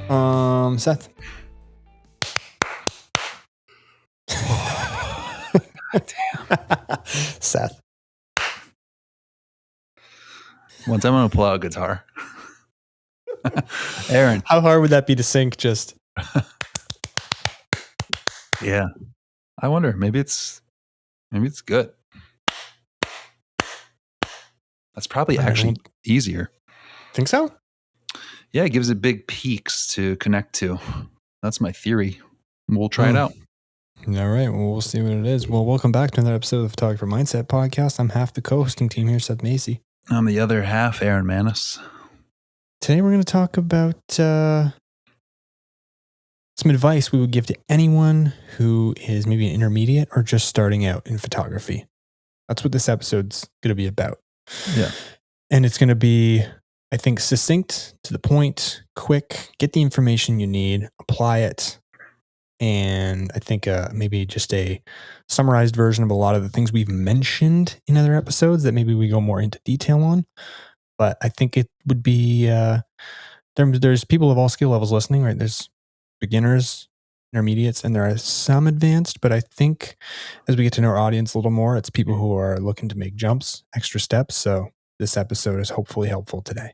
Seth. Damn. Seth. One time I'm gonna pull out a guitar. Aaron. How hard would that be to sync? Just Yeah. I wonder. Maybe it's good. That's probably actually easier. Think so? Yeah, it gives it big peaks to connect to. That's my theory. We'll try it out. All right. Well, we'll see what it is. Well, welcome back to another episode of the Photographer Mindset Podcast. I'm half the co-hosting team here, Seth Macy. I'm the other half, Aaron Manis. Today we're going to talk about some advice we would give to anyone who is maybe an intermediate or just starting out in photography. That's what this episode's going to be about. Yeah. And it's going to be, I think, succinct, to the point, quick, get the information you need, apply it. And I think maybe just a summarized version of a lot of the things we've mentioned in other episodes that maybe we go more into detail on. But I think it would be, there's people of all skill levels listening, right? There's beginners, intermediates, and there are some advanced. But I think as we get to know our audience a little more, it's people who are looking to make jumps, extra steps. So this episode is hopefully helpful today.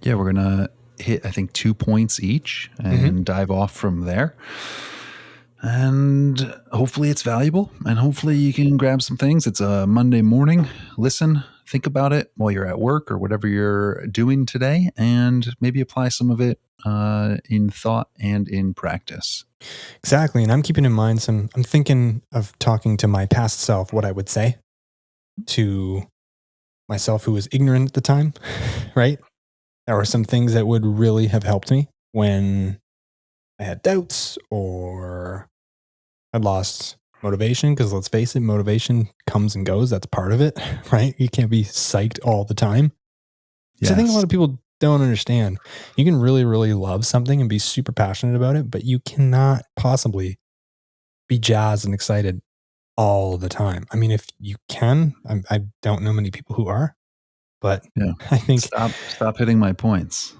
Yeah, we're going to hit, I think, 2 points each and dive off from there. And hopefully it's valuable, and hopefully you can grab some things. It's a Monday morning. Listen, think about it while you're at work or whatever you're doing today, and maybe apply some of it in thought and in practice. Exactly. And I'm keeping in mind I'm thinking of talking to my past self, what I would say to myself who was ignorant at the time, right? There were some things that would really have helped me when I had doubts or I lost motivation, because let's face it, motivation comes and goes. That's part of it, right? You can't be psyched all the time. Yes. So I think a lot of people don't understand. You can really, really love something and be super passionate about it, but you cannot possibly be jazzed and excited all the time. I mean, if you can, I don't know many people who are, but yeah. I think stop hitting my points.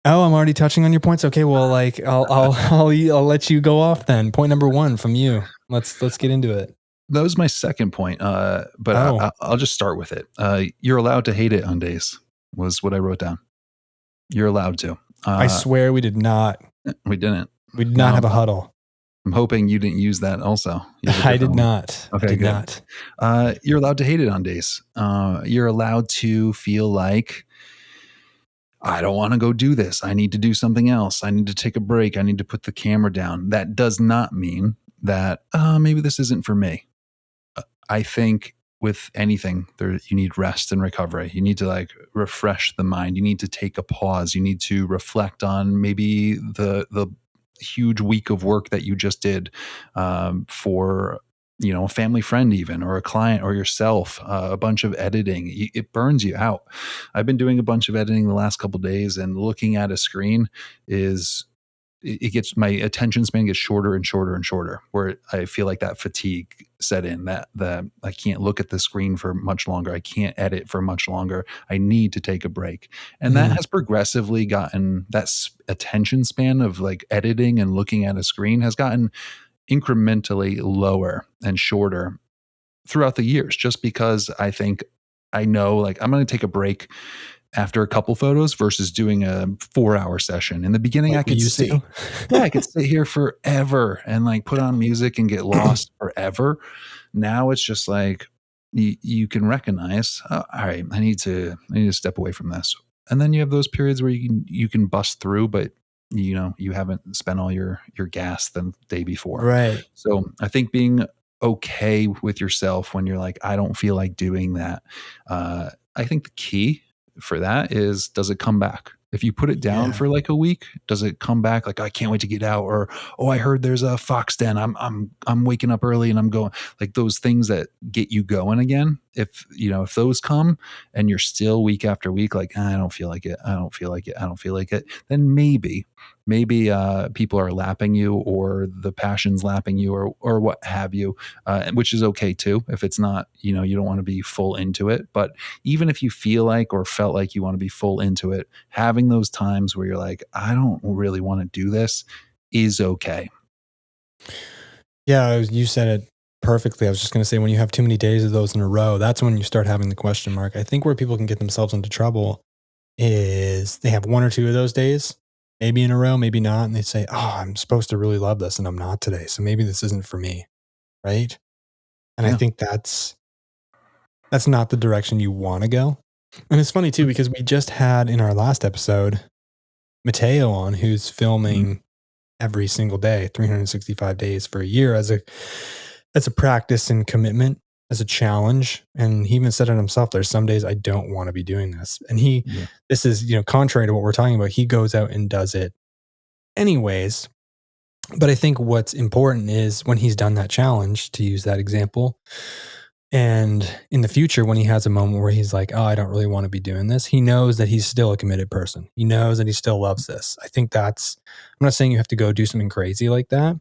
Oh, I'm already touching on your points. Okay, well, like I'll let you go off then. Point number 1 from you. Let's get into it. That was my second point, but I'll just start with it. You're allowed to hate it on days, was what I wrote down. You're allowed to. I swear we did not. We didn't. We did not have a huddle. I'm hoping you didn't use that also. I did not. Okay, I did good. not. You're allowed to hate it on days. You're allowed to feel like, I don't want to go do this. I need to do something else. I need to take a break. I need to put the camera down. That does not mean that maybe this isn't for me. I think with anything, you need rest and recovery. You need to refresh the mind. You need to take a pause. You need to reflect on maybe the huge week of work that you just did for a family friend even, or a client, or yourself, a bunch of editing. It burns you out. I've been doing a bunch of editing the last couple of days, and looking at a screen my attention span gets shorter and shorter and shorter, where I feel like that fatigue set in, that I can't look at the screen for much longer. I can't edit for much longer. I need to take a break. And that has progressively gotten, that attention span of editing and looking at a screen has gotten incrementally lower and shorter throughout the years, just because I know I'm going to take a break after a couple photos versus doing a 4-hour session. In the beginning, I could sit here forever and put on music and get lost forever. Now it's just you can recognize, all right, I need to step away from this. And then you have those periods where you can bust through, but you haven't spent all your gas the day before. Right. So I think being okay with yourself when you're I don't feel like doing that. I think the key for that is, does it come back? If you put it down for a week, does it come back? I can't wait to get out, or, oh, I heard there's a fox den. I'm waking up early and I'm going, those things that get you going again. if those come and you're still week after week, like, I don't feel like it. I don't feel like it. I don't feel like it. Then maybe people are lapping you, or the passion's lapping you, or what have you, which is okay too. If it's not, you don't want to be full into it. But even if you feel like or felt like you want to be full into it, having those times where you're like, I don't really want to do this is okay. Yeah, you said it perfectly. I was just going to say, when you have too many days of those in a row, that's when you start having the question mark. I think where people can get themselves into trouble is they have one or two of those days, maybe in a row, maybe not. And they say, oh, I'm supposed to really love this and I'm not today. So maybe this isn't for me. Right. And I Yeah. think that's not the direction you want to go. And it's funny too, because we just had in our last episode, Mateo on, who's filming every single day, 365 days for a year as a practice and commitment, as a challenge. And he even said it himself, there's some days I don't want to be doing this. And this is, contrary to what we're talking about, he goes out and does it anyways. But I think what's important is when he's done that challenge, to use that example, and in the future, when he has a moment where he's like, oh, I don't really want to be doing this, he knows that he's still a committed person. He knows that he still loves this. I think I'm not saying you have to go do something crazy like that,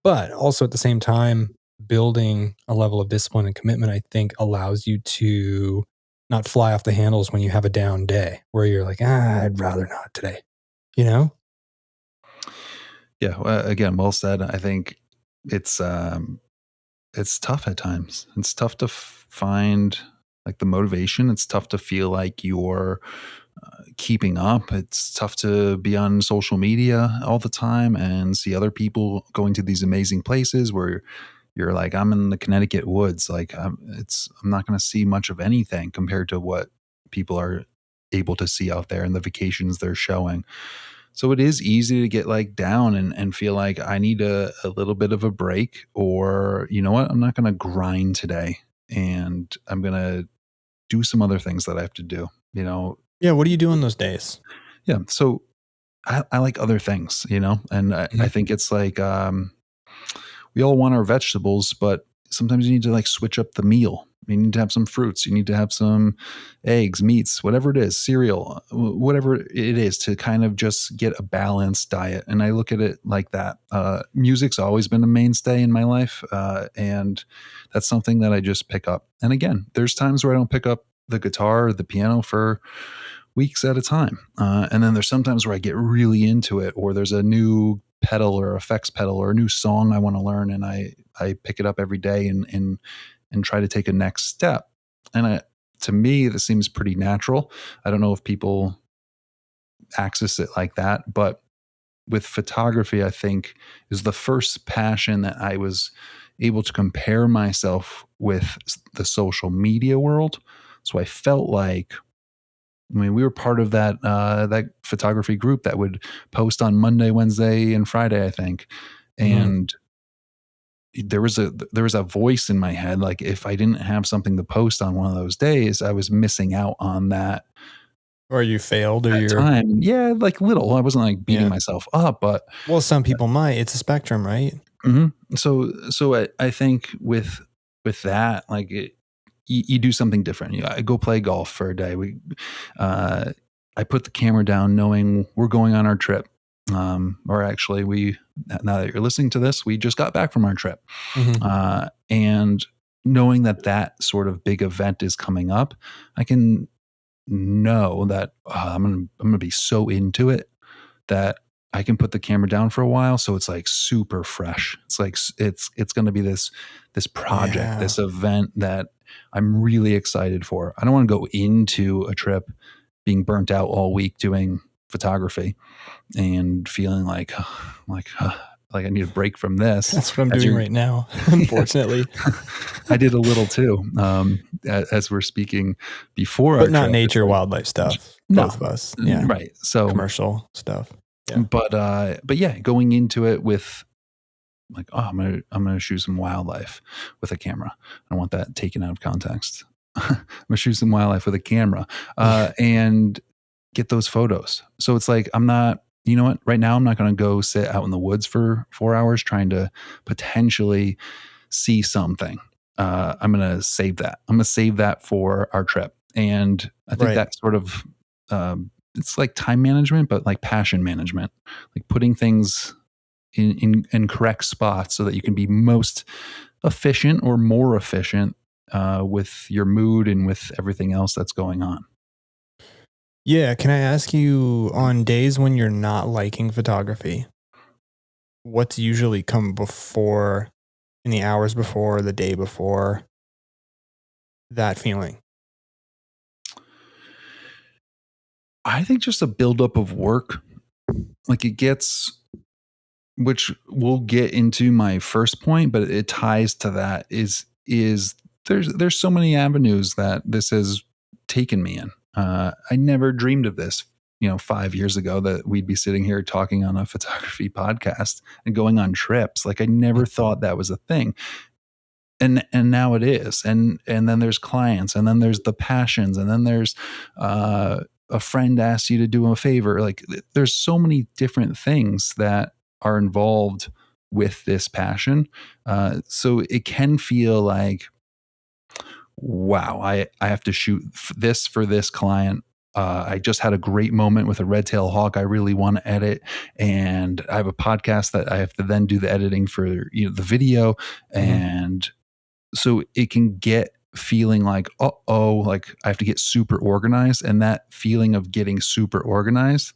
but also at the same time, building a level of discipline and commitment, I think, allows you to not fly off the handles when you have a down day where you're like, I'd rather not today, Yeah. Again, well said. I think it's tough at times. It's tough to find like the motivation. It's tough to feel like you're keeping up. It's tough to be on social media all the time and see other people going to these amazing places where you're like, I'm in the Connecticut woods. Like I'm not going to see much of anything compared to what people are able to see out there and the vacations they're showing. So it is easy to get like down and feel like I need a little bit of a break, or you know what, I'm not going to grind today and I'm going to do some other things that I have to do, Yeah. What do you do on those days? Yeah. So I like other things, and I think it's like, we all want our vegetables, but sometimes you need to like switch up the meal. You need to have some fruits. You need to have some eggs, meats, whatever it is, cereal, whatever it is, to kind of just get a balanced diet. And I look at it like that. Music's always been a mainstay in my life. And that's something that I just pick up. And again, there's times where I don't pick up the guitar or the piano for weeks at a time. And then there's sometimes where I get really into it, or there's a new pedal or effects pedal or a new song I want to learn. And I pick it up every day and try to take a next step. And to me, this seems pretty natural. I don't know if people access it like that, but with photography, I think is the first passion that I was able to compare myself with the social media world. So I felt like, we were part of that photography group that would post on Monday, Wednesday, and Friday, I think. And there was a voice in my head, like if I didn't have something to post on one of those days, I was missing out on that. Or you failed, or you're time. Yeah, like little. I wasn't like beating myself up, but some people might. It's a spectrum, right? So I think with that, like you do something different. I go play golf for a day. I put the camera down knowing we're going on our trip. Or actually now that you're listening to this, we just got back from our trip. And knowing that sort of big event is coming up, I can know that I'm going to be so into it that I can put the camera down for a while. So it's like super fresh. It's like, it's going to be this project, this event that I'm really excited for. I don't want to go into a trip being burnt out all week doing photography and feeling like I need a break from this. That's what I'm doing right now, unfortunately. I did a little too, as we're speaking before. But not nature, wildlife stuff. No. Both of us. Yeah. Right. So commercial stuff. Yeah. But yeah, going into it with like, I'm gonna shoot some wildlife with a camera. I don't want that taken out of context. I'm gonna shoot some wildlife with a camera and get those photos. So it's like, I'm not, you know what, right now I'm not going to go sit out in the woods for 4 hours trying to potentially see something. I'm going to save that. I'm going to save that for our trip. And I think Right. that sort of, it's like time management, but like passion management, like putting things in correct spots so that you can be most efficient or more efficient with your mood and with everything else that's going on. Yeah. Can I ask you, on days when you're not liking photography, what's usually come before, in the hours before, the day before that feeling? I think just a buildup of work, like it gets, which we'll get into my first point, but it ties to that is there's so many avenues that this has taken me in. I never dreamed of this, 5 years ago, that we'd be sitting here talking on a photography podcast and going on trips. Like I never thought that was a thing. And now it is. And then there's clients, and then there's the passions, and then there's a friend asks you to do a favor. Like there's so many different things that are involved with this passion. So it can feel like, wow, I have to shoot this for this client. I just had a great moment with a red tail hawk I really want to edit, and I have a podcast that I have to then do the editing for, the video. Mhm. And so it can get feeling like, like I have to get super organized. And that feeling of getting super organized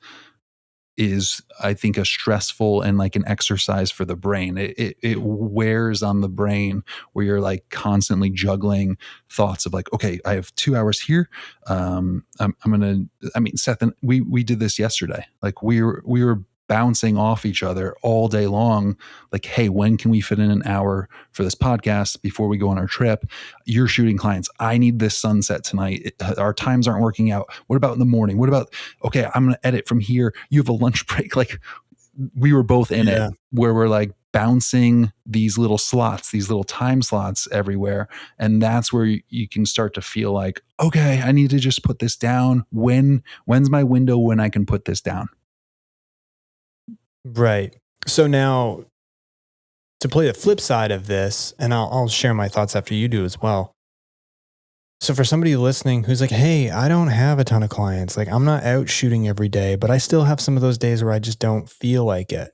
is, I think, a stressful and like an exercise for the brain. It wears on the brain, where you're like constantly juggling thoughts of like, okay, I have 2 hours here. I'm gonna. I mean, Seth and we did this yesterday. Like we were bouncing off each other all day long. Like, hey, when can we fit in an hour for this podcast before we go on our trip? You're shooting clients. I need this sunset tonight. Our times aren't working out. What about in the morning? What about, okay, I'm going to edit from here. You have a lunch break. Like we were both in it, Yeah. where we're like bouncing these little slots, these little time slots everywhere. And that's where you can start to feel like, okay, I need to just put this down. When's my window when I can put this down? Right. So now, to play the flip side of this, and I'll share my thoughts after you do as well. So for somebody listening who's like, hey, I don't have a ton of clients, like I'm not out shooting every day, but I still have some of those days where I just don't feel like it.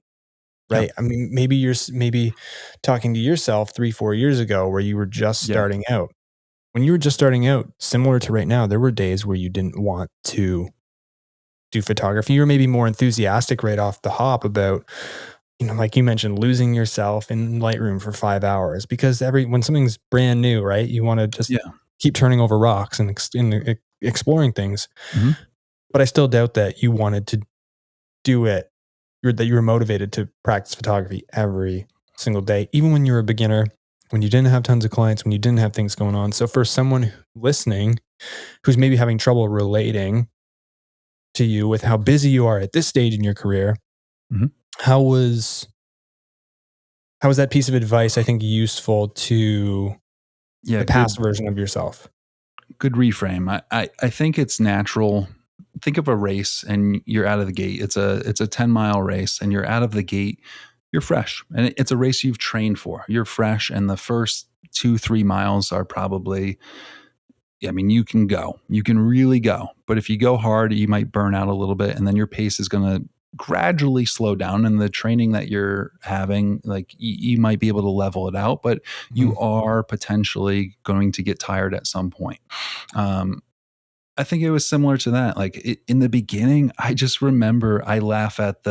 Yep. Right. I mean, maybe maybe talking to yourself 3, 4 years ago where you were just Yeah. starting out. When you were just starting out, similar to right now, there were days where you didn't want to do photography. You were maybe more enthusiastic right off the hop about, like you mentioned, losing yourself in Lightroom for 5 hours, because when something's brand new, right, you want to just Yeah. keep turning over rocks and exploring things. Mhm. But I still doubt that you wanted to do it, that you were motivated to practice photography every single day, even when you were a beginner, when you didn't have tons of clients, when you didn't have things going on. So for someone listening who's maybe having trouble relating to you with how busy you are at this stage in your career, Mhm. how was that piece of advice, I think, useful to Yeah. the past version of yourself? Good reframe. I think it's natural. Think of a race and you're out of the gate. It's a 10-mile race and you're out of the gate. You're fresh, and it's a race you've trained for. You're fresh, and the first 2-3 miles are probably, I mean, you can go. You can really go. But if you go hard, you might burn out a little bit, and then your pace is going to gradually slow down. And the training that you're having, like you might be able to level it out, but you Mhm. are potentially going to get tired at some point. Um, I think it was similar to that. Like in the beginning, I just remember I laugh at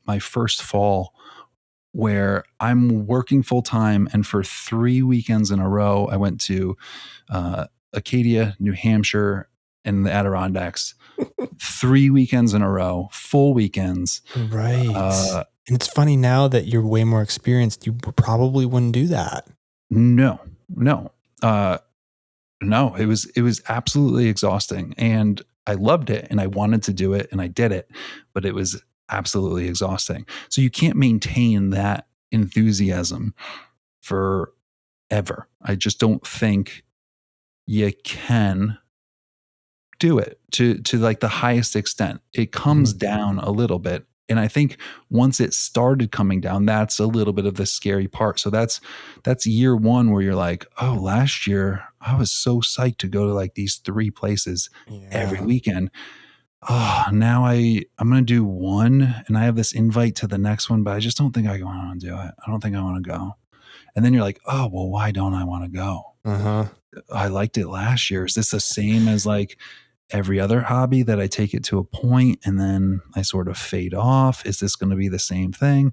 my first fall, where I'm working full time, and for 3 weekends in a row, I went to Acadia, New Hampshire, and the Adirondacks. 3 weekends in a row, full weekends. Right. Uh, And it's funny now that you're way more experienced, you probably wouldn't do that. no, no, uh, no. It was absolutely exhausting, and I loved it, and I wanted to do it, and I did it, but it was absolutely exhausting. So you can't maintain that enthusiasm forever. I just don't think you can do it to like the highest extent. It comes Mhm. down a little bit. And I think once it started coming down, that's a little bit of the scary part. So that's year one where you're like, oh, last year I was so psyched to go to like these 3 places every Yeah. weekend. Oh, now I'm gonna do one, and I have this invite to the next one, but I just don't think I want to do it. I don't think I want to go. And then you're like, oh, well, why don't I want to go? Uh-huh. I liked it last year. Is this the same as like every other hobby that I take it to a point and then I sort of fade off? Is this going to be the same thing?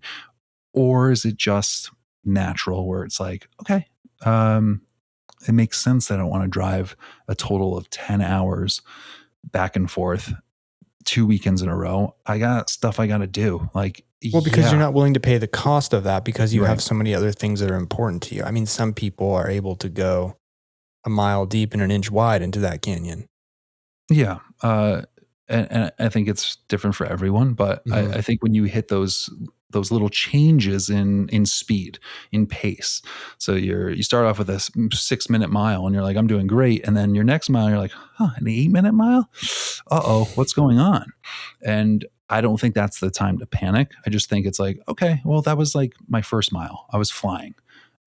Or is it just natural where it's like, okay, it makes sense that I don't want to drive a total of 10 hours back and forth 2 weekends in a row. I got stuff I got to do. Like, Well, because you're yeah, not willing to pay the cost of that because you have right. so many other things that are important to you. I mean, some people are able to go a mile deep and an inch wide into that canyon. Yeah. And I think it's different for everyone, but Mhm. I think when you hit those little changes in speed, in pace. So you start off with a 6 minute mile and you're like, I'm doing great. And then your next mile, you're like, huh, an 8 minute mile? Uh-oh, what's going on? And I don't think that's the time to panic. I just think it's like, okay, well, that was like my first mile. I was flying.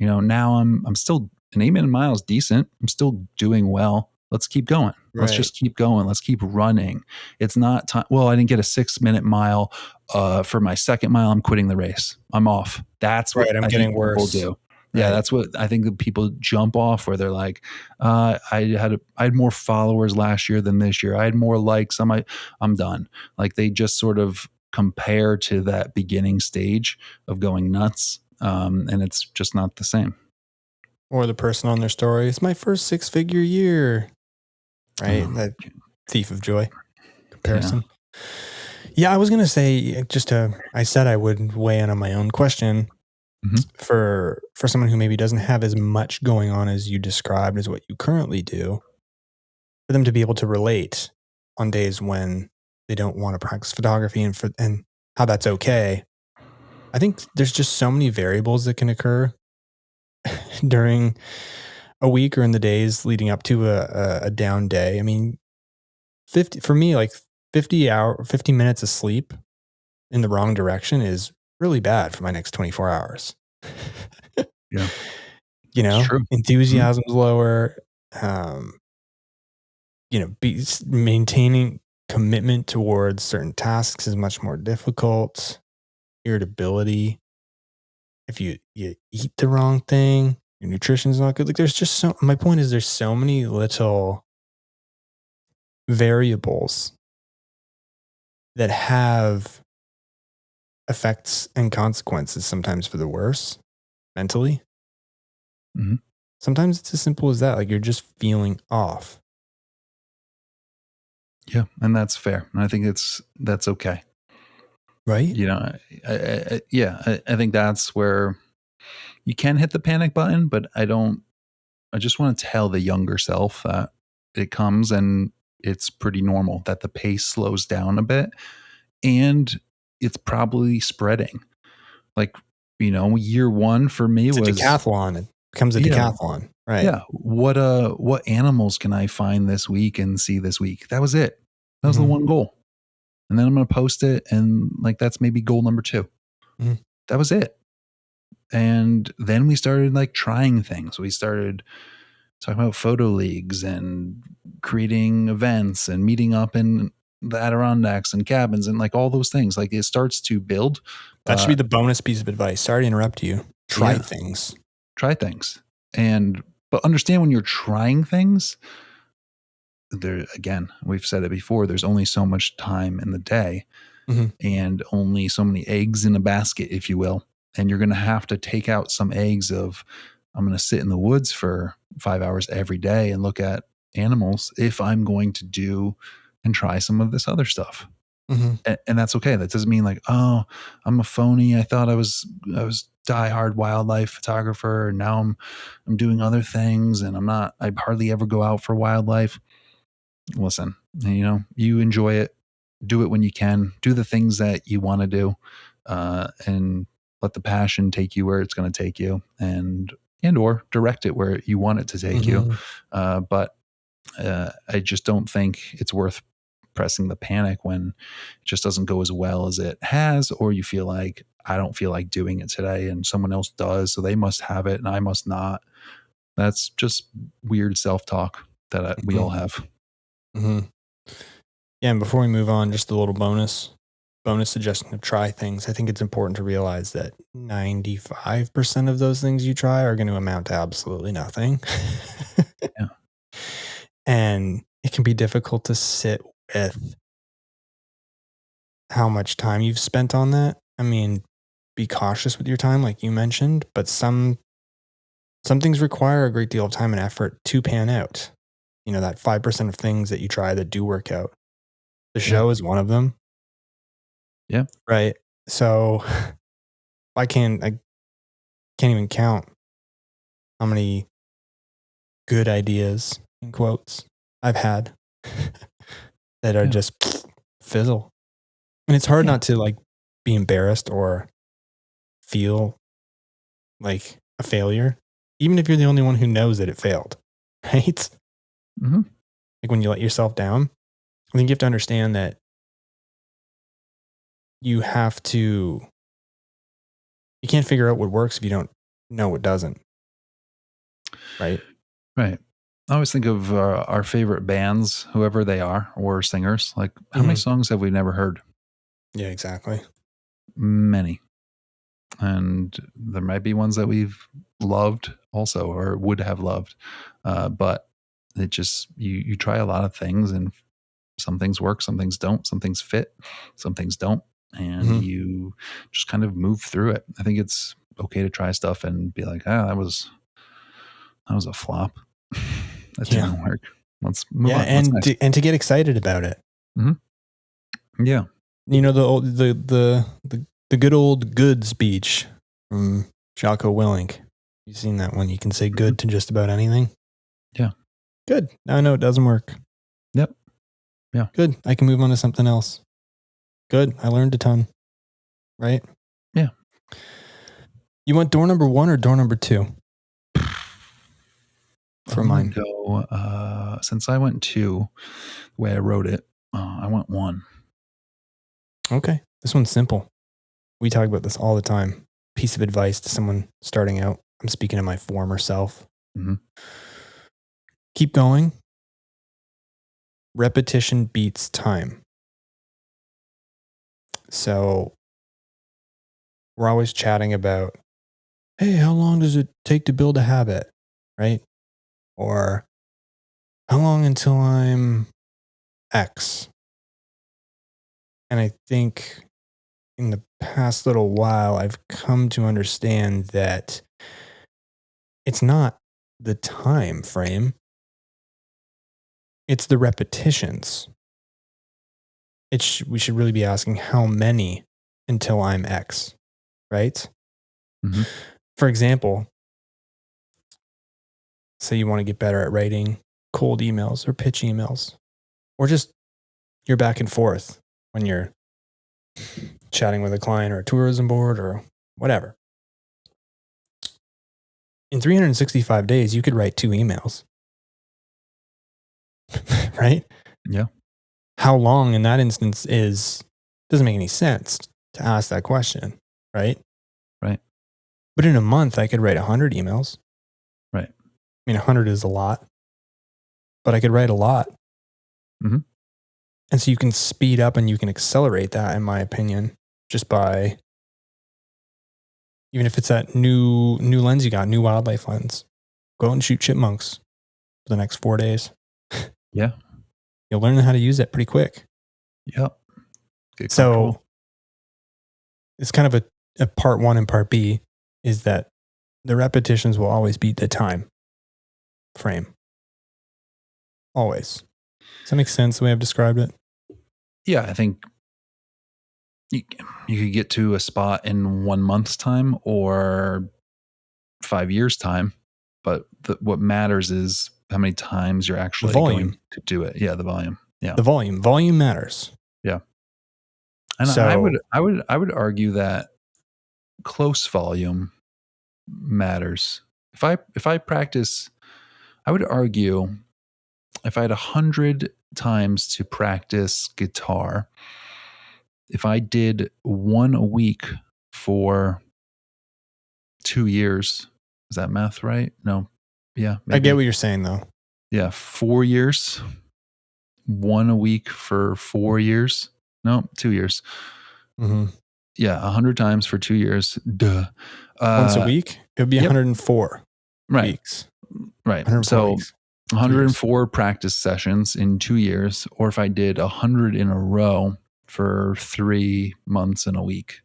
Now I'm still an 8 minute mile is decent. I'm still doing well. Let's keep going. Let's Right. just keep going. Let's keep running. It's not time. Well, I didn't get a 6 minute mile. For my second mile, I'm quitting the race. I'm off. That's what Right. I'm I think getting people worse. do. Yeah, Right. that's what I think that people jump off where they're like, I had more followers last year than this year. I had more likes. I'm done. Like they just sort of compare to that beginning stage of going nuts, and it's just not the same. Or the person on their story, it's my first 6-figure year. Right. Um, That thief of joy yeah. comparison. Yeah, I was going to say I said I would weigh in on my own question Mhm. for someone who maybe doesn't have as much going on as you described as what you currently do, for them to be able to relate on days when they don't want to practice photography and how that's okay. I think there's just so many variables that can occur during a week or in the days leading up to a down day. I mean, 50 for me, like 50 minutes of sleep in the wrong direction is really bad for my next 24 hours. Yeah. It's true. Mhm. Enthusiasm's lower. Um, maintaining commitment towards certain tasks is much more difficult. Irritability. If you eat the wrong thing, your nutrition's not good. Like my point is there's so many little variables that have effects and consequences sometimes for the worse mentally. Mhm. Sometimes it's as simple as that. Like you're just feeling off. Yeah, and that's fair. And I think that's okay. Right? You know, I think that's where you can hit the panic button, but I just want to tell the younger self that it comes and it's pretty normal that the pace slows down a bit and it's probably spreading. Like, year one for me It's a was, decathlon. It becomes a yeah, decathlon. Right. yeah. What animals can I find this week and see this week? That was it. That was the Mhm. one goal. And then I'm going to post it. And like, that's maybe goal number 2. Mhm. That was it. And then we started like trying things. We started talking about photo leagues and creating events and meeting up in the Adirondacks and cabins and like all those things. Like it starts to build. That should Uh, be the bonus piece of advice. Sorry to interrupt you. Try yeah, things. try things. But understand when you're trying things, there again, we've said it before, there's only so much time in the day Mhm. and only so many eggs in a basket, if you will. And you're going to have to take out some eggs of, I'm going to sit in the woods for 5 hours every day and look at animals if I'm going to do and try some of this other stuff. Mhm. And that's okay. That doesn't mean like, oh, I'm a phony. I thought I was diehard wildlife photographer, and now I'm doing other things, and I'm not. I hardly ever go out for wildlife. Listen, you enjoy it, do it when you can, do the things that you want to do, and let the passion take you where it's going to take you, and or direct it where you want it to take you. Mhm. But I just don't think it's worth pressing the panic when it just doesn't go as well as it has, or you feel like, I don't feel like doing it today and someone else does, so they must have it and I must not. That's just weird self-talk that we all have. Mm-hmm. Yeah, and before we move on, just a little bonus suggestion to try things. I think it's important to realize that 95% of those things you try are going to amount to absolutely nothing. Yeah. And it can be difficult to sit with how much time you've spent on that. I mean, be cautious with your time, like you mentioned, but some things require a great deal of time and effort to pan out. You know, that 5% of things that you try that do work out. The show is one of them. Yeah. Right. So I can't even count how many good ideas in quotes I've had that are just fizzle. And it's hard not to like be embarrassed or feel like a failure, even if you're the only one who knows that it failed. Right. Mm-hmm. Like when you let yourself down, I think you have to understand that you can't figure out what works if you don't know what doesn't. Right. Right. I always think of our favorite bands, whoever they are, or singers. Like, how many songs have we never heard? Yeah, exactly. Many. And there might be ones that we've loved also, or would have loved. But it just, you try a lot of things, and some things work, some things don't, some things fit, some things don't. And you just kind of move through it. I think it's okay to try stuff and be like, that was a flop. That didn't work. Let's move on. And to get excited about it. Mm-hmm. Yeah. You know, the good old good speech from Jocko Willink. You've seen that one. You can say good to just about anything. Yeah. Good. Now I know it doesn't work. Yep. Yeah. Good. I can move on to something else. Good. I learned a ton. Right? Yeah. You want door number 1 or door number 2? For mine. Go, since I went 2, the way I wrote it, I went 1. Okay. This one's simple. We talk about this all the time. Piece of advice to someone starting out. I'm speaking to my former self. Mm-hmm. Keep going. Repetition beats time. So we're always chatting about, hey, how long does it take to build a habit? Right? Or how long until I'm X? And I think in the past little while, I've come to understand that it's not the time frame, it's the repetitions. We should really be asking how many until I'm X, right? Mm-hmm. For example, say you want to get better at writing cold emails or pitch emails, or just you're back and forth when you're chatting with a client or a tourism board or whatever. In 365 days, you could write 2 emails, right? Yeah. How long in that instance doesn't make any sense to ask that question, right? Right. But in a month, I could write 100 emails. Right. I mean, 100 is a lot, but I could write a lot. Mm-hmm. And so you can speed up and you can accelerate that, in my opinion, just by, even if it's that new lens you got, new wildlife lens, go out and shoot chipmunks for the next 4 days. Yeah. You'll learn how to use it pretty quick. Yep. So it's kind of a part 1 and part B is that the repetitions will always beat the time frame. Always. Does that make sense the way I've described it? Yeah, I think you could get to a spot in 1 month's time or 5 years' time, but what matters is how many times you're actually going to do it. Yeah, the volume. Yeah, the volume matters. Yeah, and so, I would argue that close volume matters. If I practice, I would argue if I had 100 times to practice guitar. If I did one a week for 2 years, is that math right? No. Yeah. I get what you're saying though. Yeah. 4 years, one a week for 4 years. No, 2 years. Mm-hmm. Yeah. 100 times for 2 years. Duh. Once a week, it would be 104 right. weeks. Right. 104 So weeks. 104 practice sessions in 2 years, or if I did 100 in a row for 3 months and a week,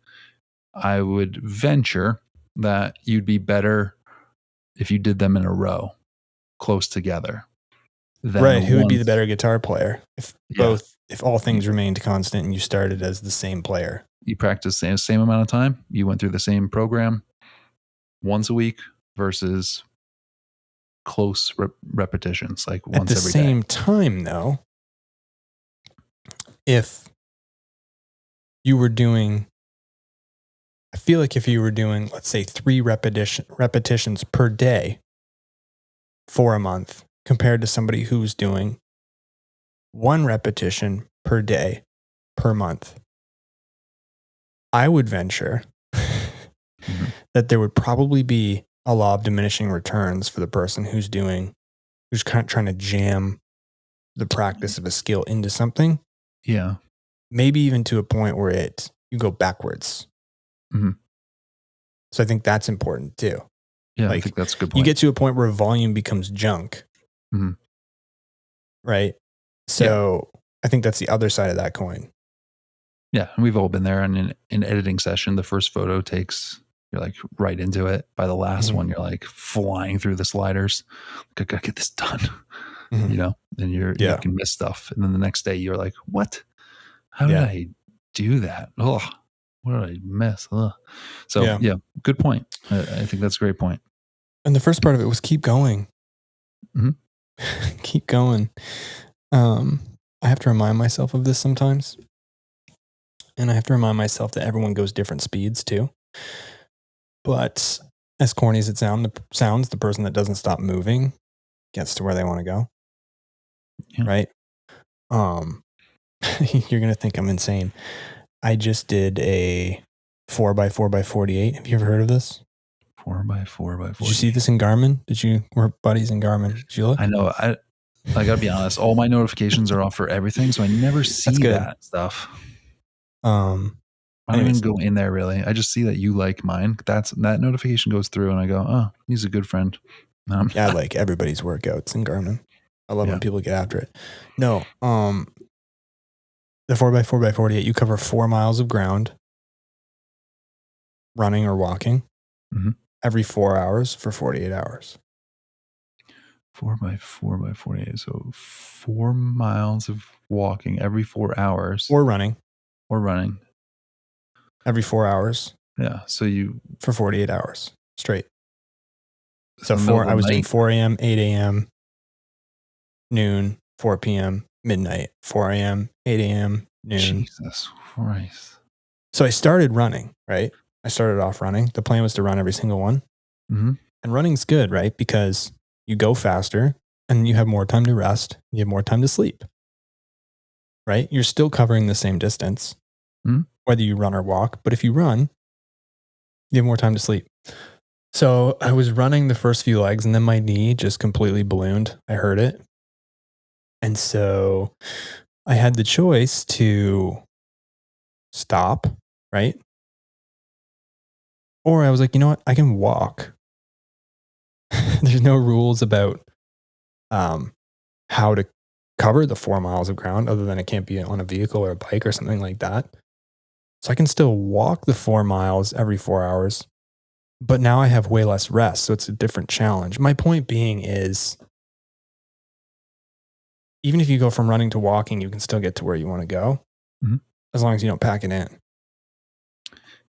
I would venture that you'd be better if you did them in a row, close together. Right. Who would be the better guitar player if all things remained constant and you started as the same player? You practiced the same amount of time. You went through the same program once a week versus close repetitions, like once every day. At the same time, though, if you were doing, I feel like if you were doing, let's say 3 repetitions per day for a month compared to somebody who's doing 1 repetition per day per month, I would venture that there would probably be a law of diminishing returns for the person who's kind of trying to jam the practice of a skill into something. Yeah. Maybe even to a point where you go backwards. Mm-hmm. So I think that's important too. Yeah, I think that's a good point. You get to a point where volume becomes junk. Mm-hmm. Right? So I think that's the other side of that coin. Yeah, and we've all been there. And in an editing session, the first photo you're like right into it. By the last one, you're like flying through the sliders. Like, I gotta get this done. You know, and you can miss stuff. And then the next day you're like, what? How did I do that? Oh, what did I miss? Ugh. So yeah, good point. I think that's a great point. And the first part of it was keep going. Mm-hmm. Keep going. I have to remind myself of this sometimes. And I have to remind myself that everyone goes different speeds too. But as corny as it sounds, the person that doesn't stop moving gets to where they want to go. Yeah. Right? You're going to think I'm insane. I just did a 4x4x48. Have you ever heard of this? 4x4x48. Did you see this in Garmin? We're buddies in Garmin. Did you look? I know. I got to be honest. All my notifications are off for everything, so I never see that stuff. I don't even go in there really. I just see that you like mine. That notification goes through, and I go, "Oh, he's a good friend." Yeah, I like everybody's workouts in Garmin. I love when people get after it. No, the 4x4x48, you cover 4 miles of ground, running or walking, every 4 hours for 48 hours. 4x4x48, so 4 miles of walking every 4 hours, or running, every 4 hours. Yeah, so for 48 hours straight. So I was doing 4 a.m., 8 a.m., noon, 4 p.m., midnight, 4 a.m., 8 a.m., noon. Jesus Christ. So I started running, right? I started off running. The plan was to run every single one. Mm-hmm. And running's good, right? Because you go faster and you have more time to rest. You have more time to sleep, right? You're still covering the same distance, whether you run or walk. But if you run, you have more time to sleep. So I was running the first few legs and then my knee just completely ballooned. I heard it. And so I had the choice to stop, right? Or I was like, you know what? I can walk. There's no rules about how to cover the 4 miles of ground other than it can't be on a vehicle or a bike or something like that. So I can still walk the 4 miles every 4 hours, but now I have way less rest. So it's a different challenge. My point being is, even if you go from running to walking, you can still get to where you want to go as long as you don't pack it in.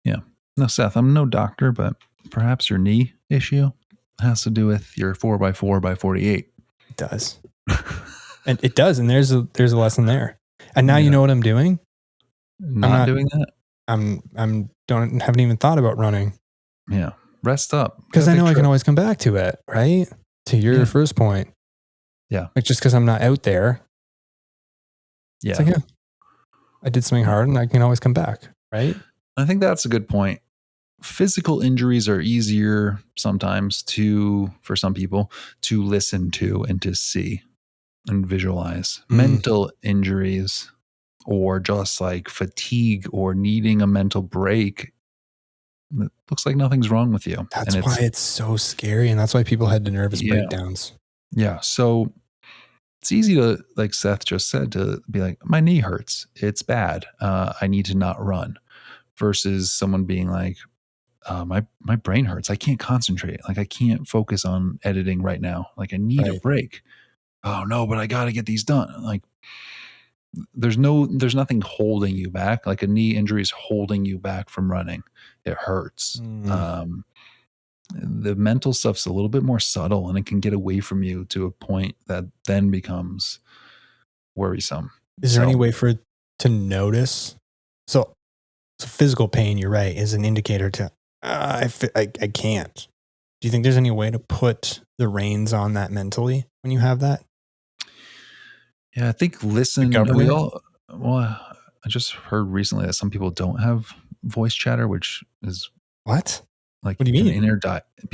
Yeah. No, Seth, I'm no doctor, but perhaps your knee issue has to do with your 4x4x48. It does. And it does. And there's a lesson there. And now you know what I'm doing? Not doing that? Haven't even thought about running. Yeah. Rest up. Because I know I can always come back to it, right? To your first point. Yeah. Like just because I'm not out there It's Yeah. like, yeah, I did something hard and I can always come back. Right. I think that's a good point. Physical injuries are easier sometimes for some people to listen to and to see and visualize. Mental injuries or just like fatigue or needing a mental break, it looks like nothing's wrong with you. That's And why it's so scary. And that's why people had the nervous yeah, breakdowns. yeah. So it's easy to, like Seth just said, to be like, my knee hurts. It's bad. I need to not run. Versus someone being like, my brain hurts. I can't concentrate. Like I can't focus on editing right now. Like I need a Right. break. Oh no, but I got to get these done. Like there's nothing holding you back. Like a knee injury is holding you back from running. It hurts. The mental stuff's a little bit more subtle and it can get away from you to a point that then becomes worrisome. Is there any way for it to notice? So physical pain, you're right, is an indicator to, I can't. Do you think there's any way to put the reins on that mentally when you have that? Yeah, I think I just heard recently that some people don't have voice chatter, which is what? Like what do you mean?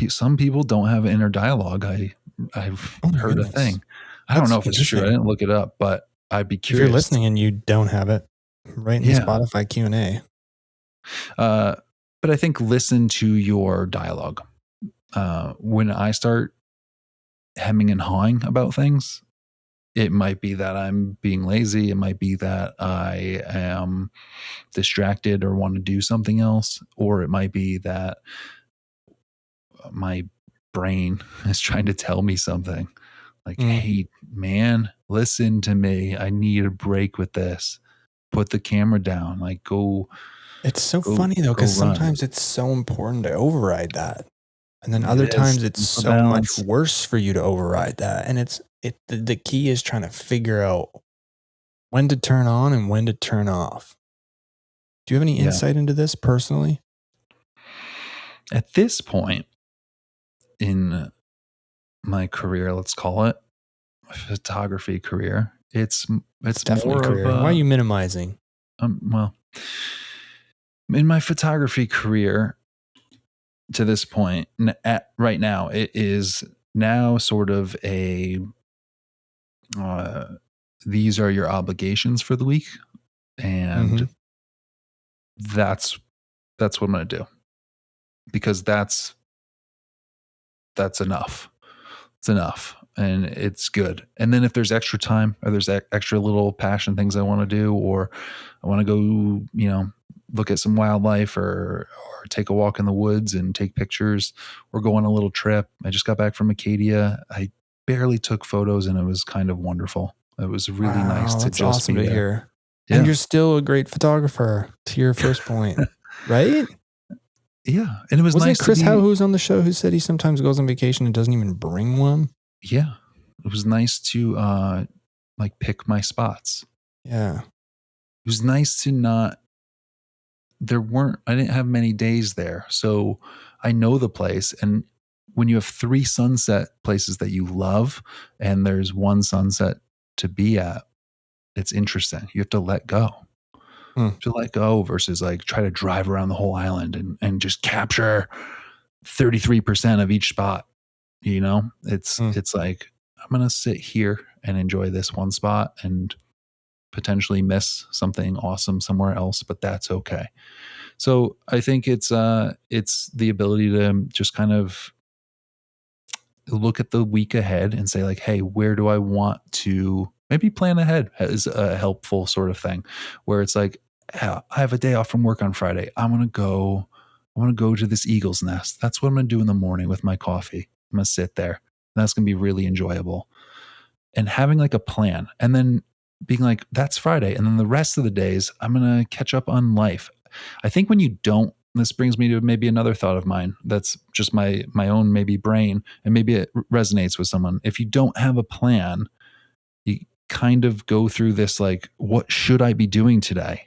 Some people don't have inner dialogue. I've heard goodness. a thing. I don't know if it's true. I didn't look it up, but I'd be curious. If you're listening and you don't have it, right in the Spotify Q&A. But I think listen to your dialogue. When I start hemming and hawing about things, it might be that I'm being lazy. It might be that I am distracted or want to do something else. Or it might be that my brain is trying to tell me something like, hey, man, listen to me. I need a break with this. Put the camera down. Like, go. It's so funny, though, because sometimes it's so important to override that. And then other times it's so much worse for you to override that. And the key is trying to figure out when to turn on and when to turn off. Do you have any insight into this personally? At this point in my career, let's call it photography career, it's definitely more career. Why are you minimizing? Well, in my photography career to this point, right now, it is now sort of a these are your obligations for the week, and that's what I'm going to do, because that's enough. It's enough. And it's good. And then if there's extra time or there's extra little passion things I want to do, or I want to go, look at some wildlife or take a walk in the woods and take pictures or go on a little trip. I just got back from Acadia. I barely took photos and it was kind of wonderful. It was really nice to just awesome be to there. hear. Yeah. And you're still a great photographer, to your first point, right? Yeah. And it was Wasn't nice. It Chris Howe, who's on the show, who said he sometimes goes on vacation and doesn't even bring one? Yeah. It was nice to like pick my spots. Yeah. It was nice to I didn't have many days there. So I know the place. And when you have 3 sunset places that you love and there's one sunset to be at, it's interesting. You have to let go. To let go versus like try to drive around the whole island and just capture 33% of each spot. It's like, I'm going to sit here and enjoy this one spot and potentially miss something awesome somewhere else, but that's okay. So I think it's the ability to just kind of look at the week ahead and say like, hey, where do I want to maybe plan ahead is a helpful sort of thing, where it's like, I have a day off from work on Friday. I want to go to this eagle's nest. That's what I'm going to do in the morning with my coffee. I'm going to sit there. That's going to be really enjoyable. And having like a plan and then being like, that's Friday. And then the rest of the days, I'm going to catch up on life. I think when you don't, this brings me to maybe another thought of mine. That's just my own maybe brain, and maybe it resonates with someone. If you don't have a plan, you kind of go through this like, what should I be doing today?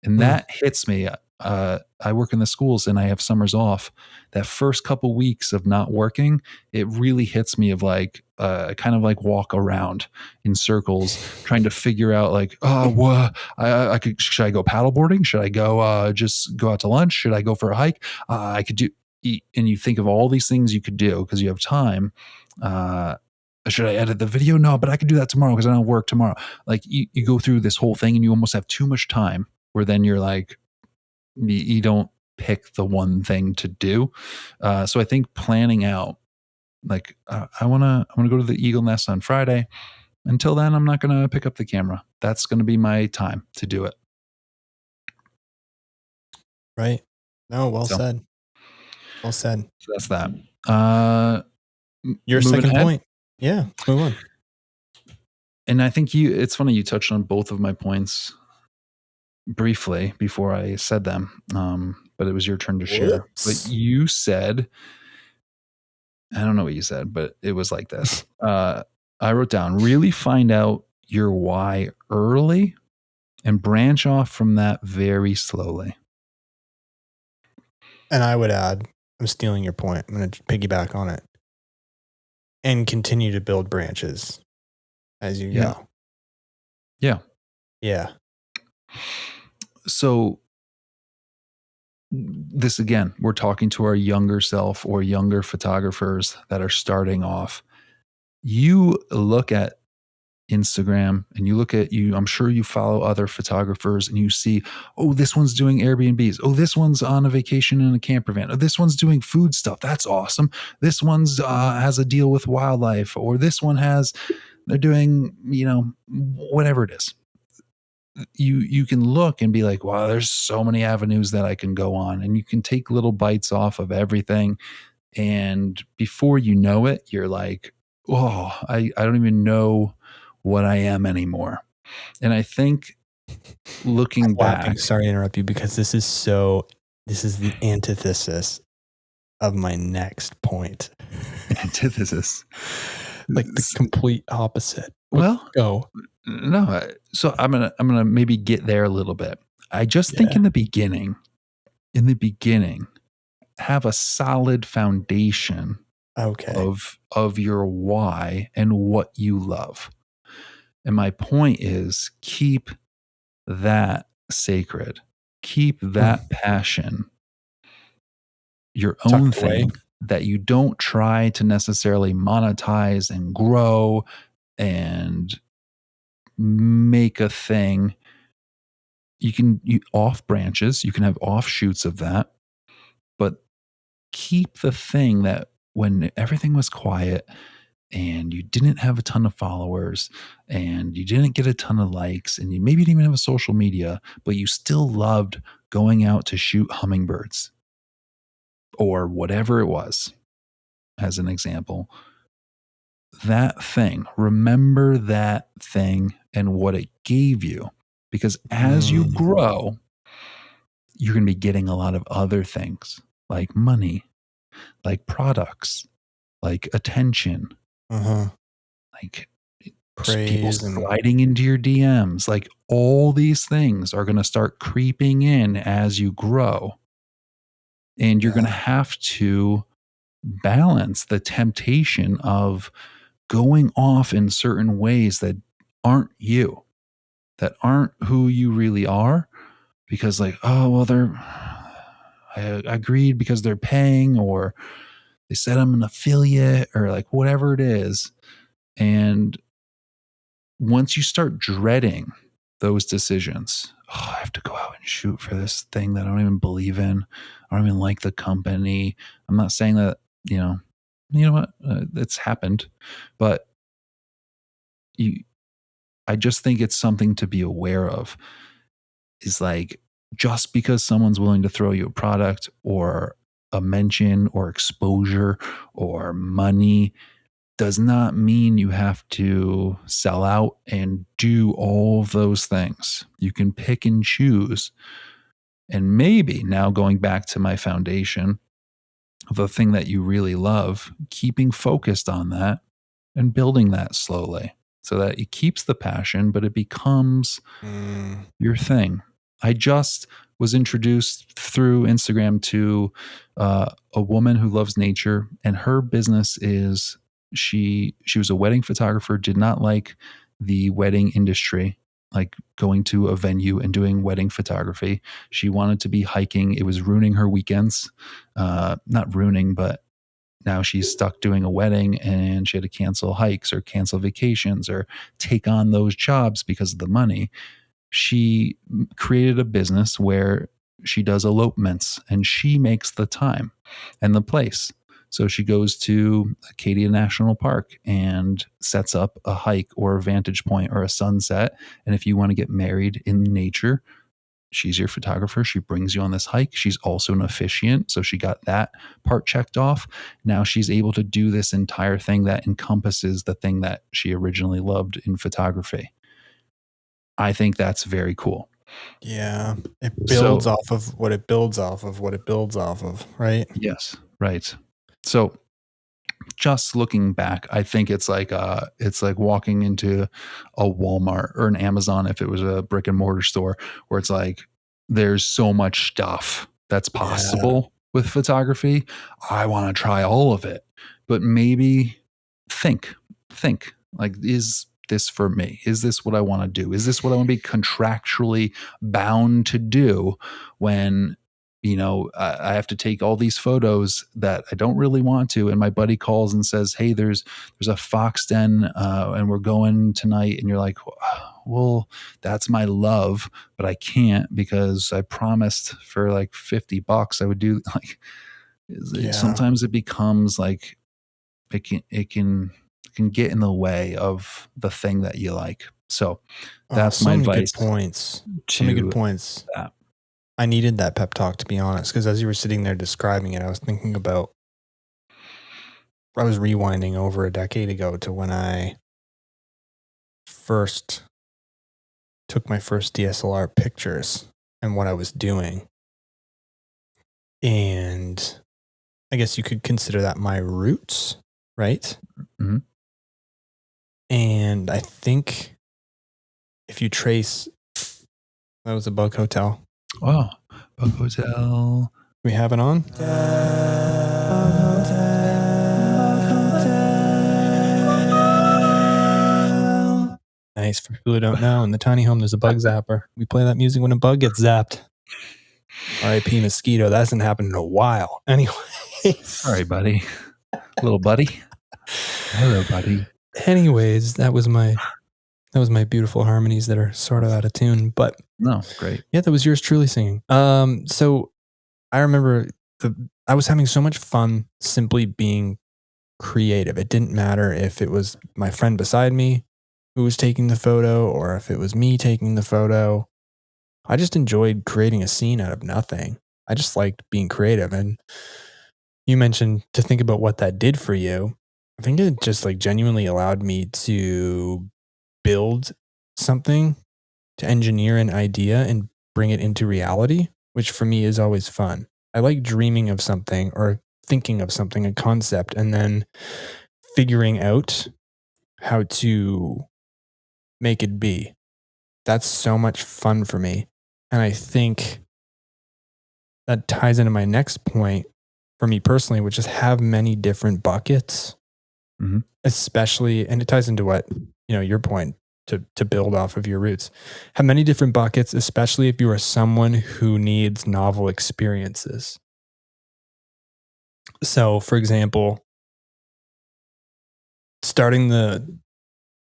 And that hits me I work in the schools and I have summers off. That first couple weeks of not working, it really hits me of like, I kind of like walk around in circles trying to figure out like, oh, what should I go paddleboarding? Should I go, just go out to lunch? Should I go for a hike? I could do, and you think of all these things you could do because you have time. Should I edit the video? No, but I could do that tomorrow because I don't work tomorrow. Like you go through this whole thing and you almost have too much time where then you're like, you don't pick the one thing to do. So I think planning out, like I want to go to the Eagle Nest on Friday. Until then, I'm not going to pick up the camera. That's going to be my time to do it. Right. No, well said. Well said. So that's that. Your second point. Yeah, let's move on. And I think it's funny you touched on both of my points briefly before I said them. But it was your turn to share. But you said, I don't know what you said, but it was like this. I wrote down, really find out your why early and branch off from that very slowly. And I would add, I'm stealing your point. I'm going to piggyback on it. And continue to build branches as you go. Yeah. Yeah. So this again, we're talking to our younger self or younger photographers that are starting off. You look at Instagram and you look at I'm sure you follow other photographers and you see, oh, this one's doing Airbnbs. Oh, this one's on a vacation in a camper van. Oh, this one's doing food stuff. That's awesome. This one's has a deal with wildlife, or this one they're doing, whatever it is. You can look and be like, wow, there's so many avenues that I can go on, and you can take little bites off of everything. And before you know it, you're like, oh, I don't even know what I am anymore. And I think looking back, sorry to interrupt you, because this is the antithesis of my next point. Antithesis. Like the complete opposite. Well, go. No. So I'm gonna maybe get there a little bit. I just think in the beginning, have a solid foundation of your why and what you love. And my point is, keep that sacred. Keep that passion your own thing that you don't try to necessarily monetize and grow and make a thing. You off branches, you can have offshoots of that, but keep the thing that when everything was quiet and you didn't have a ton of followers and you didn't get a ton of likes and you maybe didn't even have a social media, but you still loved going out to shoot hummingbirds or whatever it was, as an example, that thing, remember that thing and what it gave you, because as you grow, you're going to be getting a lot of other things like money, like products, like attention, like people sliding into your DMs. Like all these things are going to start creeping in as you grow. And you're going to have to balance the temptation of going off in certain ways that aren't you, that aren't who you really are, because like, oh, well, I agreed because they're paying, or they said I'm an affiliate, or like whatever it is. And once you start dreading those decisions, oh, I have to go out and shoot for this thing that I don't even believe in. I don't even like the company. I'm not saying that, you know what, it's happened, but I just think it's something to be aware of, is like, just because someone's willing to throw you a product or a mention or exposure or money does not mean you have to sell out and do all of those things. You can pick and choose. And maybe now going back to my foundation, the thing that you really love, keeping focused on that and building that slowly so that it keeps the passion, but it becomes your thing. I just was introduced through Instagram to a woman who loves nature, and her business is she was a wedding photographer, did not like the wedding industry, like going to a venue and doing wedding photography. She wanted to be hiking. It was ruining her weekends. Not ruining, but now she's stuck doing a wedding and she had to cancel hikes or cancel vacations or take on those jobs because of the money. She created a business where she does elopements and she makes the time and the place. So she goes to Acadia National Park and sets up a hike or a vantage point or a sunset. And if you want to get married in nature, she's your photographer. She brings you on this hike. She's also an officiant. So she got that part checked off. Now she's able to do this entire thing that encompasses the thing that she originally loved in photography. I think that's very cool. Yeah. It builds off of what it builds off of what it builds off of, right? Yes. Right. So just looking back, I think it's like walking into a Walmart or an Amazon if it was a brick and mortar store, where it's like there's so much stuff that's possible with photography. I want to try all of it, but maybe think like, is this for me? Is this what I want to do? Is this what I want to be contractually bound to do when I have to take all these photos that I don't really want to, and my buddy calls and says, "Hey, there's a fox den, and we're going tonight," and you're like, "Well, that's my love, but I can't because I promised for like $50 I would do." Like, sometimes it becomes like it can get in the way of the thing that you like. So that's my advice. Good points. So many good points. That. I needed that pep talk, to be honest, because as you were sitting there describing it, I was thinking about, I was rewinding over a decade ago to when I first took my first DSLR pictures and what I was doing. And I guess you could consider that my roots, right? Mm-hmm. And I think if you trace, that was a Bug Hotel. Oh, Bug Hotel. We have it on? Nice. For people who don't know, in the tiny home, there's a bug zapper. We play that music when a bug gets zapped. R.I.P. mosquito. That hasn't happened in a while. Anyway. Sorry, buddy. Little buddy. Hello, buddy. Anyways, that was my beautiful harmonies that are sort of out of tune, but no, great. Yeah, that was yours truly singing. So I remember I was having so much fun simply being creative. It didn't matter if it was my friend beside me who was taking the photo or if it was me taking the photo. I just enjoyed creating a scene out of nothing. I just liked being creative. And you mentioned to think about what that did for you. I think it just like genuinely allowed me to build something, to engineer an idea and bring it into reality, which for me is always fun. I like dreaming of something or thinking of something, a concept, and then figuring out how to make it be. That's so much fun for me. And I think that ties into my next point for me personally, which is have many different buckets, especially, and it ties into what, your point to build off of your roots. Have many different buckets, especially if you are someone who needs novel experiences. So, for example,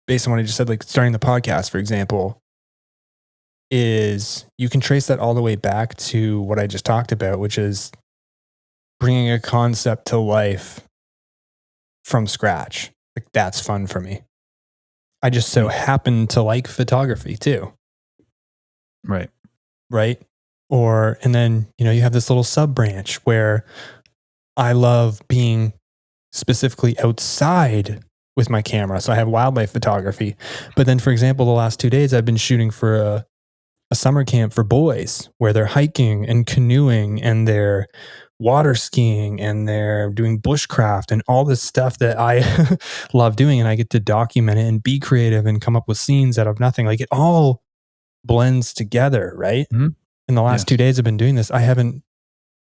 based on what I just said, like starting the podcast, for example, is you can trace that all the way back to what I just talked about, which is bringing a concept to life from scratch. Like that's fun for me. I just so happen to like photography too. Right. And then, you have this little sub branch where I love being specifically outside with my camera. So I have wildlife photography. But then, for example, the last 2 days I've been shooting for a summer camp for boys where they're hiking and canoeing and they're water skiing and they're doing bushcraft and all this stuff that I love doing. And I get to document it and be creative and come up with scenes out of nothing. Like it all blends together, right? Mm-hmm. in the last Yes. 2 days I've been doing this, it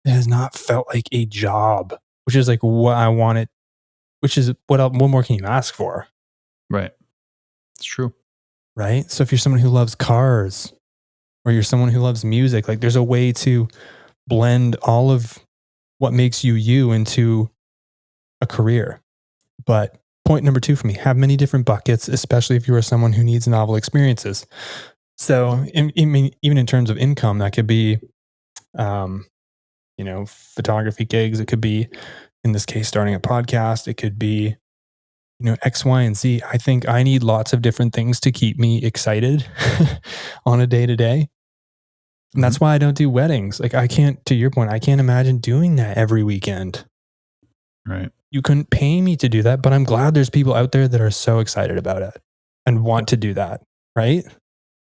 has not felt like a job, which is like what I wanted, which is what more can you ask for? Right. It's true. Right? So if you're someone who loves cars or you're someone who loves music, like there's a way to blend all of what makes you into a career. But point number 2 for me, have many different buckets, especially if you are someone who needs novel experiences. So even in terms of income, that could be, photography gigs. It could be, in this case, starting a podcast. It could be, X, Y, and Z. I think I need lots of different things to keep me excited on a day to day. And that's why I don't do weddings. Like to your point, I can't imagine doing that every weekend. Right. You couldn't pay me to do that, but I'm glad there's people out there that are so excited about it and want to do that. Right.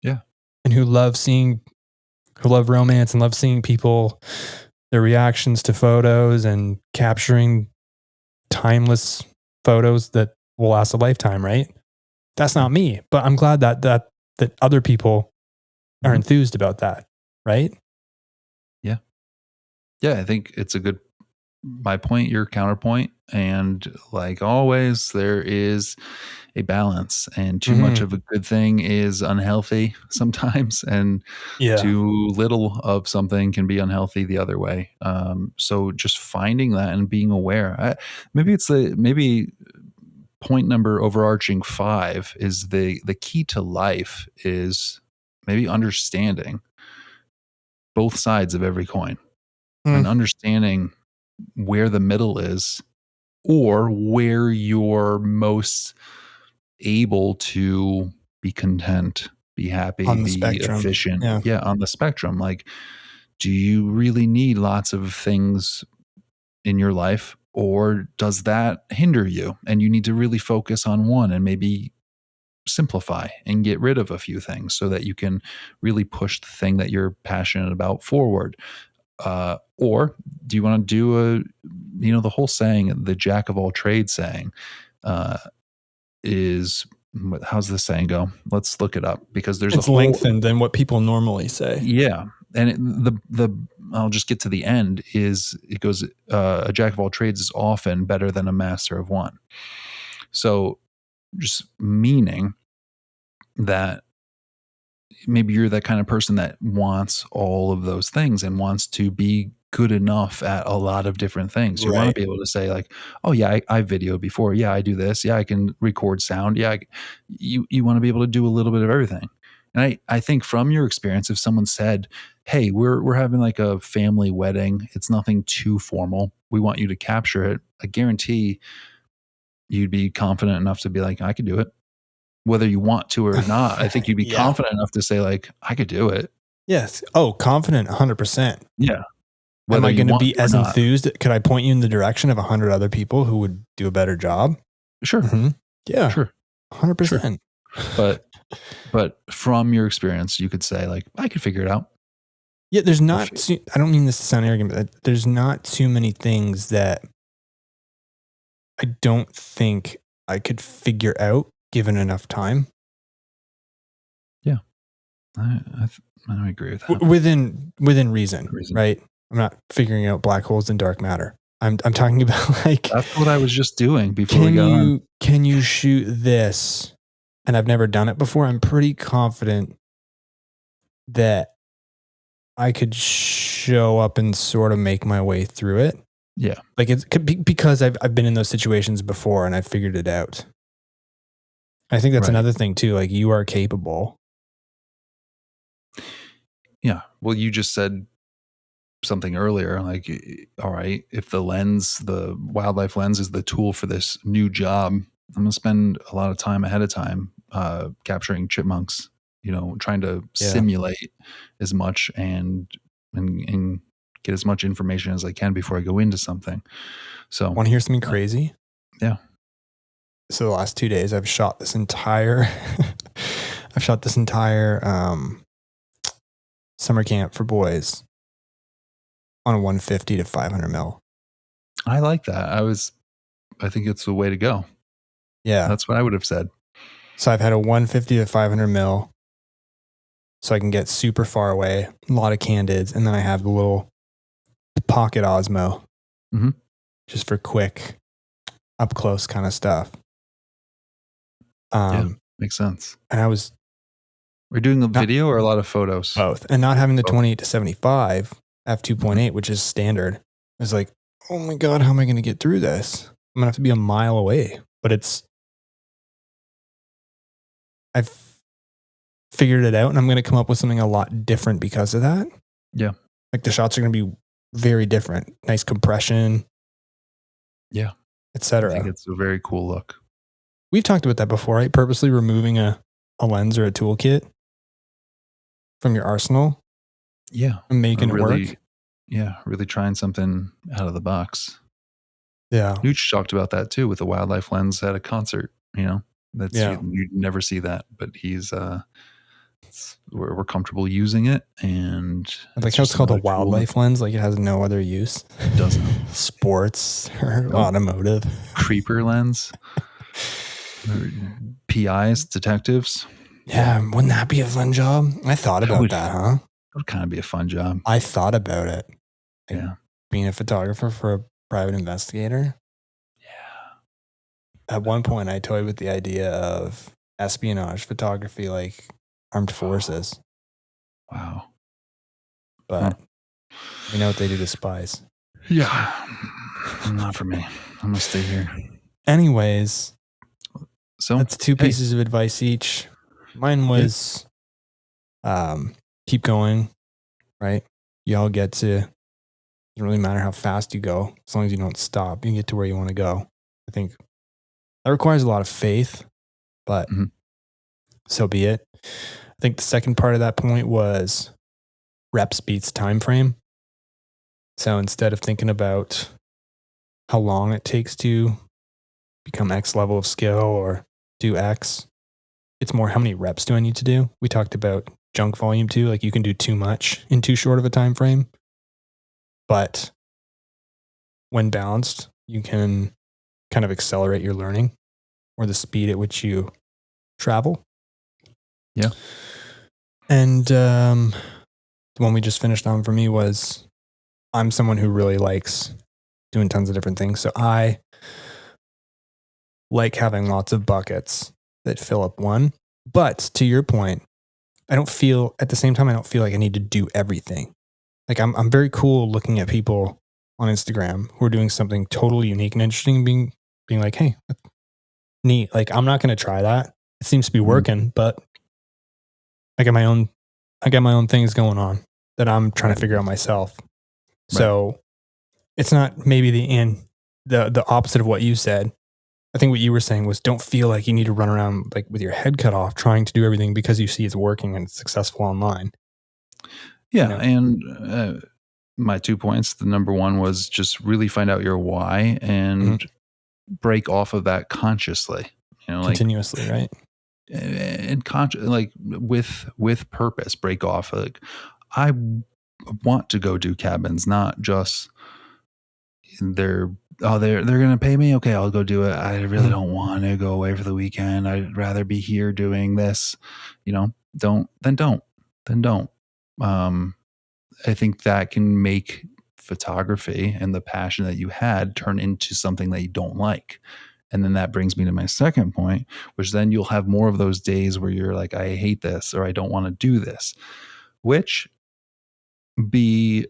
Yeah. And who love romance and love seeing people, their reactions to photos and capturing timeless photos that will last a lifetime. Right. That's not me, but I'm glad that other people are enthused about that. Right. Yeah. Yeah. I think it's my point, your counterpoint. And like always, there is a balance, and too much of a good thing is unhealthy sometimes. And too little of something can be unhealthy the other way. So just finding that and being aware, maybe point number overarching 5 is the key to life is maybe understanding both sides of every coin and understanding where the middle is, or where you're most able to be content, be happy, On the be spectrum. efficient. Yeah. Yeah, on the spectrum. Like, do you really need lots of things in your life, or does that hinder you and you need to really focus on one and maybe simplify and get rid of a few things so that you can really push the thing that you're passionate about forward? Or do you want to do the whole saying, the jack of all trades saying, is, how's the saying go? Let's look it up, because It's lengthened than what people normally say. Yeah. And I'll just get to the end, it goes, a jack of all trades is often better than a master of one. So just meaning that maybe you're that kind of person that wants all of those things and wants to be good enough at a lot of different things. You want to be able to say like, oh yeah, I videoed before. Yeah, I do this. Yeah, I can record sound. Yeah. You want to be able to do a little bit of everything. And I think from your experience, if someone said, hey, we're having like a family wedding, it's nothing too formal, we want you to capture it, I guarantee you'd be confident enough to be like, I could do it. Whether you want to or not, I think you'd be confident enough to say like, I could do it. Yes. Oh, confident 100%. Yeah. Am I going to be as enthused? Could I point you in the direction of 100 other people who would do a better job? Sure. Yeah. Sure. 100%. Sure. But from your experience, you could say like, I could figure it out. Yeah. There's not, I don't mean this to sound arrogant, but there's not too many things that I don't think I could figure out given enough time. Yeah. I agree with that. Within reason, right? I'm not figuring out black holes and dark matter. I'm talking about like, that's what I was just doing before we got on. Can you shoot this? And I've never done it before. I'm pretty confident that I could show up and sort of make my way through it. Yeah. Like it could be because I've been in those situations before and I've figured it out. I think that's another thing too. Like you are capable. Yeah. Well, you just said something earlier, like, all right, if the wildlife lens is the tool for this new job, I'm going to spend a lot of time ahead of time capturing chipmunks, trying to simulate as much and get as much information as I can before I go into something. So want to hear something crazy? Yeah. So the last 2 days I've shot this entire summer camp for boys on a 150 to 500 mil. I like that. I think it's the way to go. Yeah. That's what I would have said. So I've had a 150 to 500 mil so I can get super far away, a lot of candids, and then I have the little pocket Osmo, Mhm. just for quick, up close kind of stuff. Yeah, makes sense. And I was We're doing a Not- video or a lot of photos? both, and not having the Both. 28-75 f2.8, which is standard. I was like, oh my god, how am I going to get through this? I'm gonna have to be a mile away. But I've figured it out, and I'm going to come up with something a lot different because of that. Yeah. Like the shots are going to be very different. Nice compression. Yeah. I Etc. think it's a very cool look. We've talked about that before, right? Purposely removing a lens or a toolkit from your arsenal. Yeah. And making it work. Yeah. Really trying something out of the box. Yeah. Nooch talked about that too with the wildlife lens at a concert. That's you'd never see that, but he's we're comfortable using it, and like how it's called a wildlife lens, like it has no other use. It doesn't. Sports or automotive. Creeper lens. PIs, detectives. Yeah, wouldn't that be a fun job? I thought about that, huh? It would kind of be a fun job. I thought about it. Like yeah. Being a photographer for a private investigator. Yeah. At one point, I toyed with the idea of espionage photography, like armed forces. Wow. But you know what they do to spies. Yeah. Not for me. I'm going to stay here. Anyways, so that's two pieces of advice each. Mine was keep going, right? You all get to, it doesn't really matter how fast you go, as long as you don't stop, you can get to where you want to go. I think that requires a lot of faith, but so be it. I think the second part of that point was reps beats time frame. So instead of thinking about how long it takes to become X level of skill or do X, it's more how many reps do I need to do? We talked about junk volume too. Like you can do too much in too short of a time frame. But when balanced, you can kind of accelerate your learning or the speed at which you travel. Yeah. And the one we just finished on for me was I'm someone who really likes doing tons of different things. So I like having lots of buckets that fill up one. But to your point, I don't feel like I need to do everything. Like I'm very cool looking at people on Instagram who are doing something totally unique and interesting and being like, hey, neat. Like I'm not going to try that. It seems to be working, but I got my own things going on that I'm trying to figure out myself. So it's not maybe the opposite of what you said. I think what you were saying was don't feel like you need to run around like with your head cut off trying to do everything because you see it's working and it's successful online. Yeah. And my 2 points, the number one was just really find out your why and break off of that consciously, continuously, right? And like with purpose, break off. Like I want to go do cabins, not just they're going to pay me. Okay, I'll go do it. I really don't want to go away for the weekend. I'd rather be here doing this. Don't. I think that can make photography and the passion that you had turn into something that you don't like. And then that brings me to my second point, which then you'll have more of those days where you're like, I hate this, or I don't want to do this, which be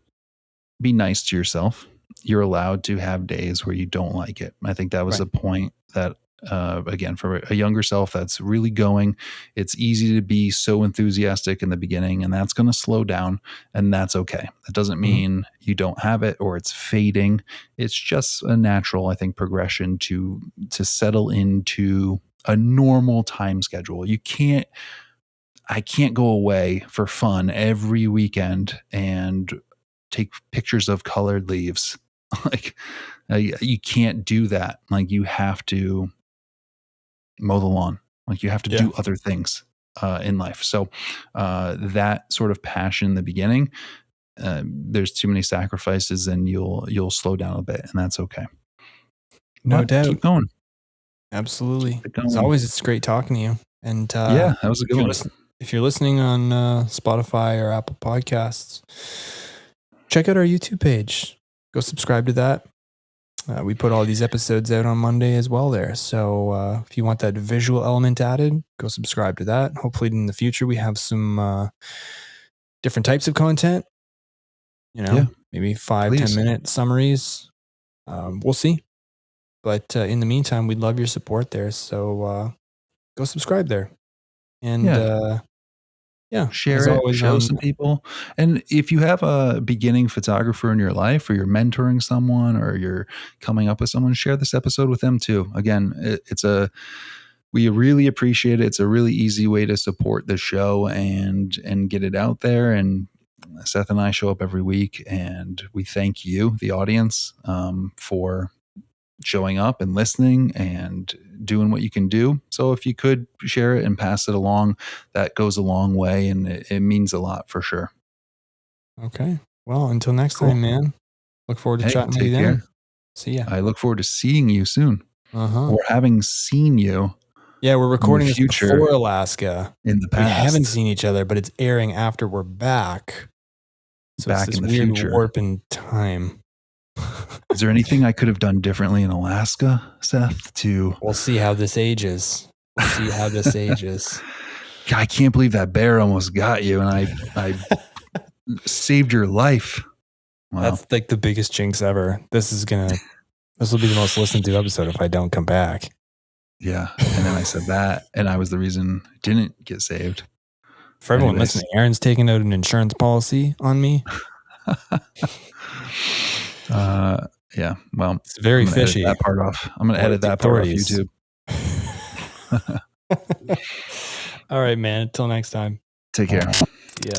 nice to yourself. You're allowed to have days where you don't like it. I think that was a point that, again, for a younger self that's really going, it's easy to be so enthusiastic in the beginning, and that's going to slow down, and that's okay. That doesn't mean you don't have it or it's fading. It's just a natural, I think, progression to settle into a normal time schedule. I can't go away for fun every weekend and take pictures of colored leaves. Like you can't do that. Like you have to mow the lawn. Like you have to do other things in life. So that sort of passion in the beginning, there's too many sacrifices, and you'll slow down a bit, and that's okay. No doubt. Keep going. Absolutely. As always, it's great talking to you. And yeah, that was a good one. if you're listening on Spotify or Apple Podcasts, check out our YouTube page. Go subscribe to that. We put all these episodes out on Monday as well there. So if you want that visual element added, go subscribe to that. Hopefully in the future we have some different types of content. Maybe 5-10 minute summaries. We'll see. But in the meantime, we'd love your support there. So go subscribe there. And share it, show some people. And if you have a beginning photographer in your life, or you're mentoring someone, or you're coming up with someone, share this episode with them too. Again, we really appreciate it. It's a really easy way to support the show and get it out there. And Seth and I show up every week, and we thank you, the audience, for showing up and listening and doing what you can do. So if you could share it and pass it along, that goes a long way, and it means a lot for sure. Okay. Well, until next time, man. Look forward to chatting with you then. See ya. I look forward to seeing you soon. Or having seen you. Yeah, we're recording this before Alaska. In the past. We haven't seen each other, but it's airing after we're back. So back it's this in the weird future. warp in time. Is there anything I could have done differently in Alaska, Seth? We'll see how this ages. I can't believe that bear almost got you, and I saved your life. Wow. That's like the biggest jinx ever. This will be the most listened to episode if I don't come back. Yeah. And then I said that, and I was the reason I didn't get saved. For everyone listening, Aaron's taking out an insurance policy on me. Yeah. Well, it's very fishy. That part off. I'm going to edit that part off YouTube. All right, man. Until next time. Take care. Yeah.